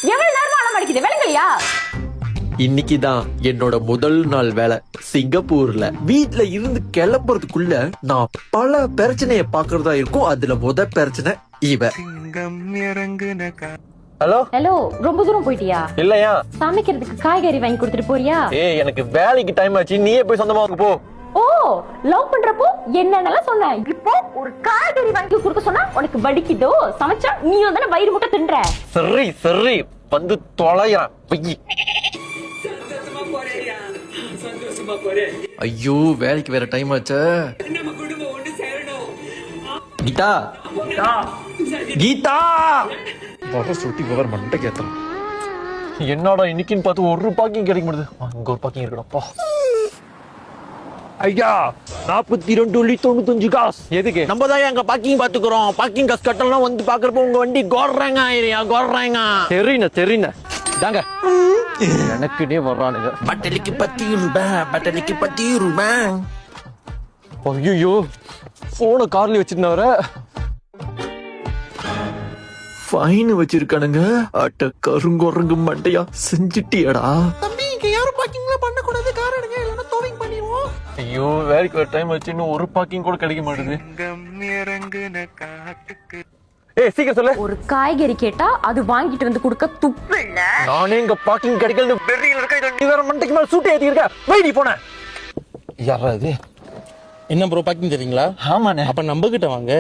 எவ்வளவு நேரமா அலம் அடிக்குது விளங்கலையா? இன்னைக்குதான் என்னோட முதல் நாள் வேலை சிங்கப்பூர்ல. வீட்ல இருந்து கிளம்புறதுக்குள்ள நான் பல பிரச்சனைய பாக்குறதா இருக்கும். அதுல பிரச்சனை இவ. ஹலோ ஹலோ, ரொம்ப தூரம் போயிட்டியா? இல்லையா, சமைக்கிறதுக்கு காய்கறி வாங்கி கொடுத்துட்டு போறியா? எனக்கு வேலைக்கு டைம் ஆச்சு, நீயே போய் சொந்தமா போ. ஓ, லவ் பண்றப்போ என்னென்னலாம் சொன்ன, இப்போ ஒரு காய்கறி வாங்கி கொடுக்க சொன்னா உனக்கு வடிக்குதோ? சமைச்சா நீயும் தானே வயிறு முட்டை தின்ற. சரி சரி, வந்து தொலைறான் பையி. ஐயோ, வேலைக்கு வேற டைம் ஆச்சே. கீதா கீதா வர சுட்டி வர மண்டை கேட்கலாம். என்னடா இன்னைக்குன்னு பார்த்து ஒரு பார்க்கிங் கிடைக்க முடியுது. அங்க ஒரு பார்க்கிங் இருக்கடா. ஐயா, 42.95 காசு. எதுக்கு? நம்ம தான் எங்க பார்க்கிங் பாத்துக்கிறோம். பார்க்கிங் காசு கட்டலாம் வந்து பாக்குறப்ப உங்க வண்டி கோர்றாங்க ஆயிரியா, கோர்றாங்க. தெரியுன தெரியுன தாங்க, எனக்குனே வர்றானுங்க. பட்டலிக்கு 10 ரூபாய், பட்டலிக்கு 10 ரூபாய். ஐயோ, போன கார்ல வச்சிருந்தவர ஃபைன் வச்சிருக்கானுங்க. அட்ட கருங்கொரங்கு மண்டையா, செஞ்சிட்டியடா தம்பி. இங்க யாரும் பார்க்கிங்ல பண்ண கூடாது, கார் எடுங்க இல்லனா டோவிங் பண்ணிடுவோம். ஐயோ, வேலைக்கு ஒரு டைம் வச்சு இன்னும் ஒரு பார்க்கிங் கூட கிடைக்க மாட்டேங்குது. ஏய், சீக்கிரம் சொல்லு. ஒரு காய்கறி கேட்டா அது வாங்கிட்டு வந்து கொடுக்க துப்பு இல்ல. நானே இங்க பார்க்கிங் கிடைக்கல பெரிய இருக்க. நீ வேற மண்டைக்கு மேல சூட் ஏத்தி இருக்க. வைடி போன. யாரா இது? என்ன ப்ரோ, பார்க்கிங் தெரியுங்களா? ஆமாண்ணே. அப்ப நம்ம கிட்ட வாங்க.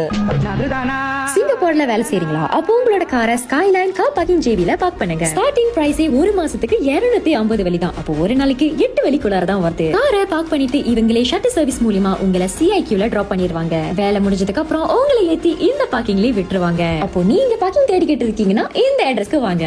சிங்கப்பூர்ல வேலை செய்றீங்களா? அப்போ உங்களோட காரை ஸ்கைலைன் கார் பார்க்கிங் ஜேபில பார்க் பண்ணுங்க. ஸ்டார்டிங் பிரைஸே ஒரு மாசத்துக்கு 250 வெள்ளி தான். அப்போ ஒரு நாளைக்கு 8 வெள்ளிக்குள்ளார தான் வருது. காரை பார்க் பண்ணிட்டு இவங்களே ஷட்டில் சர்வீஸ் மூலமா உங்களை CIQல டிராப் பண்ணிடுவாங்க. வேலை முடிஞ்சதுக்கு அப்புறம் உங்களை ஏத்தி இந்த பார்க்கிங்லயே விட்டுருவாங்க. அப்போ நீங்க பார்க்கிங் தேடிக்கிட்டு இருக்கீங்கன்னா இந்த அட்ரஸ்க்கு வாங்க.